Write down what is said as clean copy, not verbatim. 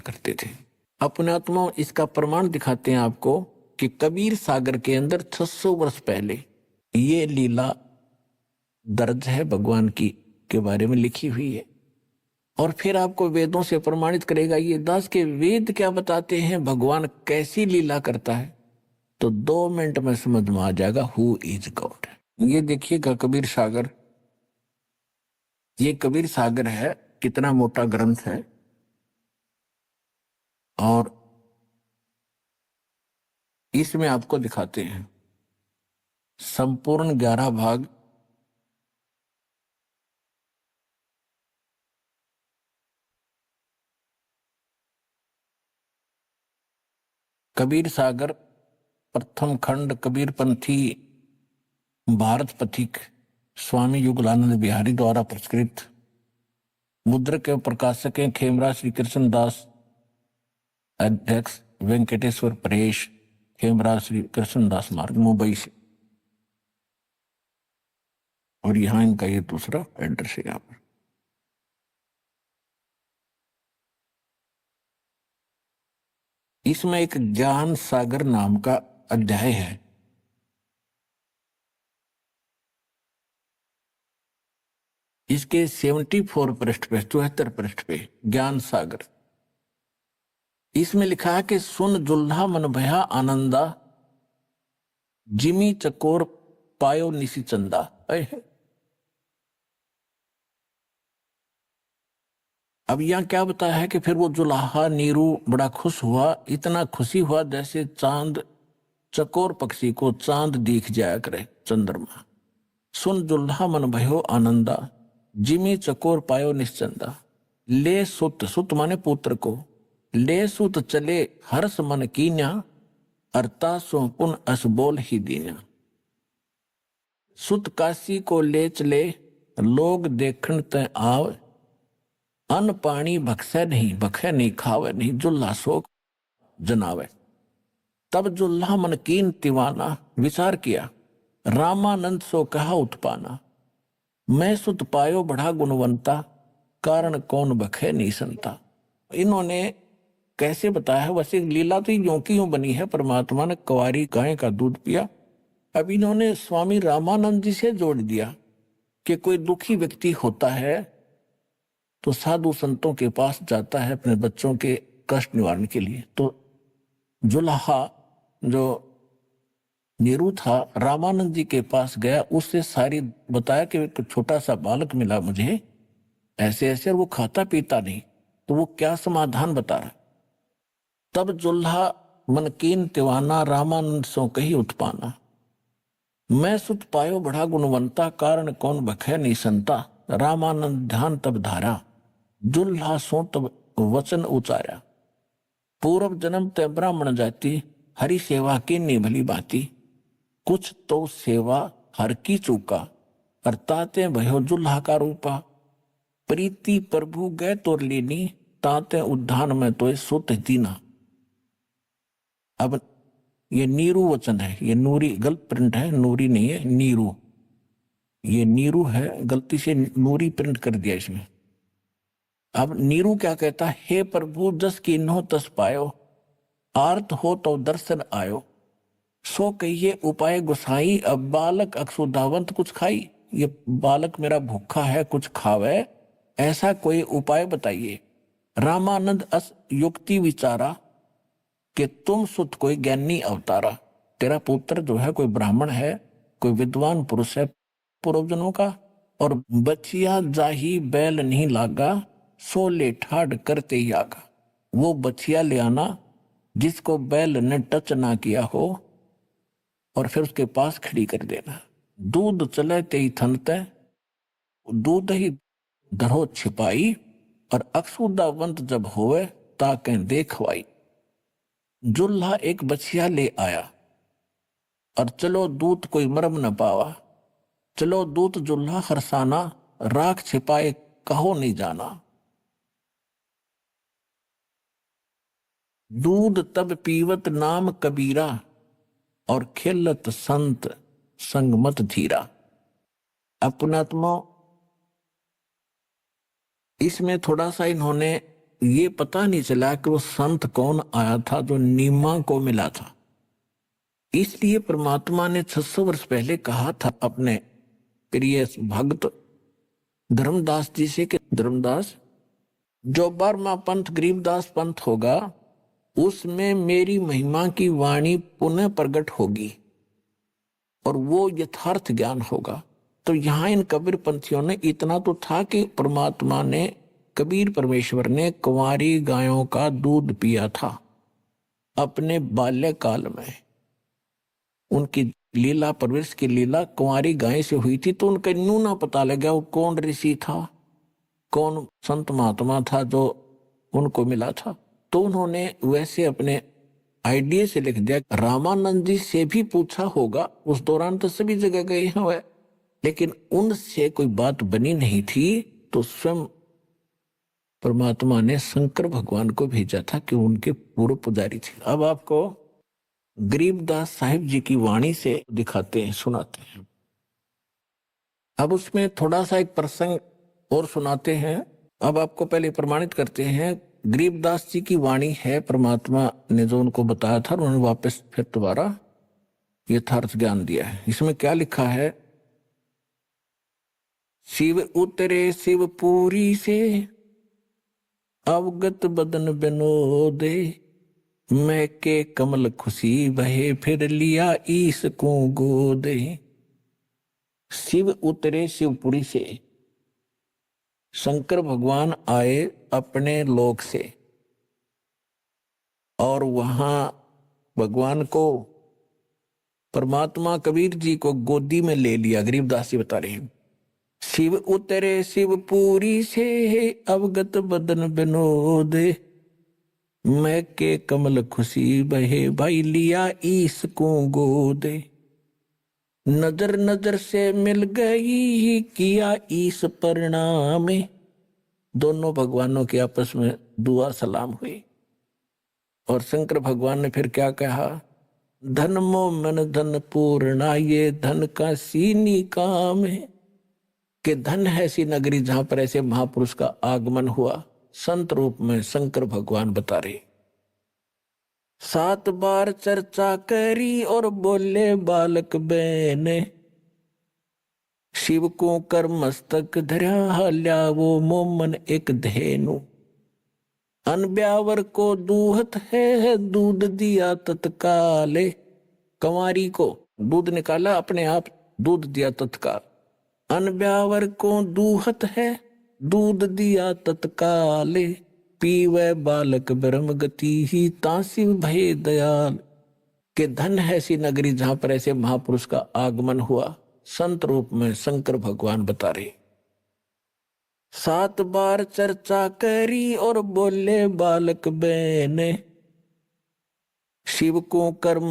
करते थे। अपने आत्मा इसका प्रमाण दिखाते हैं आपको कि कबीर सागर के अंदर 600 वर्ष पहले ये लीला दर्ज है भगवान की के बारे में लिखी हुई है। और फिर आपको वेदों से प्रमाणित करेगा ये दास के वेद क्या बताते हैं, भगवान कैसी लीला करता है, तो 2 मिनट में समझ में आ जाएगा हु इज गॉड। ये देखिएगा कबीर सागर, ये कबीर सागर है, कितना मोटा ग्रंथ है। और इसमें आपको दिखाते हैं संपूर्ण 11 भाग। कबीर सागर प्रथम खंड कबीरपंथी भारत पथिक स्वामी युगलानंद बिहारी द्वारा प्रस्कृत, मुद्रक के प्रकाशक हैं खेमराज श्री कृष्ण दास, अध्यक्ष वेंकटेश्वर परेश, खेमराज श्री कृष्ण दास मार्ग, मुंबई से। और यहां इनका ये दूसरा एड्रेस है। यहाँ पर इसमें एक ज्ञान सागर नाम का अध्याय है। इसके 74 पृष्ठ पे, 74 पृष्ठ पे ज्ञान सागर, इसमें लिखा है कि सुन जुल्हा मन भया आनंदा, जिमी चकोर पायो निसी चंदा। अब यहां क्या बताया है कि फिर वो जुल्हा नीरू बड़ा खुश हुआ, इतना खुशी हुआ जैसे चांद चकोर पक्षी को चांद दिख जाया करे, चंद्रमा। सुन जुल्हा मन भयो आनंदा, जिमी चकोर पायो निश्चंदा। ले सुत, सुत माने पुत्र को, ले सुत चले हर्ष मन कीन्या, अरता सो पुन अस बोल ही दीन्या। सुत काशी को ले चले लोग देखण ते आव, अन्न पानी भक्से नहीं, भखे नहीं, खावे नहीं, जुल्हा शोक जनावे। तब जुल्हा मन कीन तिवाना, विचार किया रामानंद सो कहा उत्पाना। मैं सुत पायो बढ़ा गुणवंता, कारण कौन बखे नहीं संता। इन्होंने कैसे बताया है, वैसे लीला तो यूं की यूं बनी है। परमात्मा ने कुंवारी गाय का दूध पिया। अब इन्होंने स्वामी रामानंद जी से जोड़ दिया कि कोई दुखी व्यक्ति होता है तो साधु संतों के पास जाता है अपने बच्चों के कष्ट निवारण के लिए। तो जुल्हा जो नीरू था रामानंद जी के पास गया, उससे सारी बताया कि एक छोटा सा बालक मिला मुझे, ऐसे ऐसे, वो खाता पीता नहीं, तो वो क्या समाधान बता रहा। तब जुल्हा मन कीन तिवाना, रामानंद सो कही उत्पाना। मैं सुत पायो बढ़ा गुणवंता, कारण कौन बखे नहीं संता। रामानंद ध्यान तब धारा, जुल्हा सो तब वचन उचारा। पूर्व जन्म ते ब्राह्मण जाति, हरि सेवा की निभली बाती। कुछ तो सेवा हर की चूका, अर्थाते भयो जुल्हा का रूपा। प्रीति प्रभु गए तोर लेनी, ताते उद्धान में तो सुत दीना। अब ये नीरू वचन है, ये नूरी गलत प्रिंट है, नूरी नहीं है, नीरू। ये नीरू है, गलती से नूरी प्रिंट कर दिया इसमें। अब नीरू क्या कहता है, हे प्रभु जस कीन्हो तस पायो, आर्त हो तो दर्शन आयो। सो कहिए उपाय गुसाई, अब बालक अक्षुधावंत कुछ खाई। ये बालक मेरा भूखा है, कुछ खावे, ऐसा कोई उपाय बताइए। रामानंद अस युक्ति विचारा, कि तुम सुत कोई ज्ञानी अवतारा। तेरा पुत्र जो है कोई ब्राह्मण है, कोई विद्वान पुरुष है पूर्व जन्मों का। और बचिया जाही बैल नहीं लागा, सो ले ठाड़ करते ही आगा। वो बचिया ले आना जिसको बैल ने टच ना किया हो, और फिर उसके पास खड़ी कर देना। दूध चले ते ही थनते, दूध ही धरो छिपाई। और अक्षुदावंत जब होवे, ताके देखवाई। जुल्हा एक बछिया ले आया, और चलो दूत कोई मरम न पावा। चलो दूत जुल्हा हरसाना, राख छिपाए कहो नहीं जाना। दूध तब पीवत नाम कबीरा, और खिलत संत संगमत धीरा। अपनात्मा इसमें थोड़ा सा इन्होंने ये पता नहीं चला कि वो संत कौन आया था जो नीमा को मिला था। इसलिए परमात्मा ने 600 वर्ष पहले कहा था अपने प्रिय भक्त धर्मदास जी से कि धर्मदास, जो 12वां पंथ गरीबदास पंथ होगा उसमें मेरी महिमा की वाणी पुनः प्रकट होगी और वो यथार्थ ज्ञान होगा। तो यहां इन कबीर पंथियों ने इतना तो था कि परमात्मा ने, कबीर परमेश्वर ने कुंवारी गायों का दूध पिया था अपने बाल्यकाल में। उनकी लीला, परवरिश की लीला कुंवारी गाय से हुई थी, तो उनका यूं ना पता लगा वो कौन ऋषि था, कौन संत महात्मा था जो उनको मिला था। तो उन्होंने वैसे अपने आइडिया से लिख दिया। रामानंद जी से भी पूछा होगा, उस दौरान तो सभी जगह गए हैं वह, लेकिन उनसे कोई बात बनी नहीं थी। तो स्वयं परमात्मा ने शंकर भगवान को भेजा था कि उनके पूर्व पुजारी थे। अब आपको गरीबदास साहिब जी की वाणी से दिखाते हैं, सुनाते हैं। अब उसमें थोड़ा सा एक प्रसंग और सुनाते हैं। अब आपको पहले प्रमाणित करते हैं, गरीबदास जी की वाणी है, परमात्मा ने जो उनको बताया था उन्होंने वापस फिर दोबारा यथार्थ ज्ञान दिया है। इसमें क्या लिखा है, शिव उतरे शिवपुरी से अवगत बदन बिनोदे, मैं के कमल खुशी बहे फिर लिया ईस को गोदे। शिव उतरे शिवपुरी से, शंकर भगवान आए अपने लोक से और वहां भगवान को, परमात्मा कबीर जी को गोदी में ले लिया। गरीबदास जी बता रहे हैं, शिव उतरे शिवपुरी से अवगत बदन बिनोदे, मैं के कमल खुशी बहे भाई लिया ईस को गोदे। नजर नजर से मिल गई किया ईस परिणाम, दोनों भगवानों के आपस में दुआ सलाम हुई। और शंकर भगवान ने फिर क्या कहा, धन मो मन धन पूर्णा, ये धन का सीनी काम है, कि धन है सी नगरी जहां पर ऐसे महापुरुष का आगमन हुआ। संत रूप में शंकर भगवान बता रहे, 7 बार चर्चा करी और बोले बालक बहने, शिव को कर मस्तक धरा हल्या वो मोमन एक धेनु, अनब्यावर को दूहत है दूध दिया तत्काले, कंवारी को दूध निकाला अपने आप, दूध दिया तत्काल। अनब्यावर को दूहत है दूध दिया तत्काले, पीवे बालक ब्रह्म गति ही तासिव भय दयाल, के धन है सी नगरी जहां पर ऐसे महापुरुष का आगमन हुआ। संत रूप में शंकर भगवान बता रहे, 7 बार चर्चा करी और बोले बालक बहने, शिव को कर्म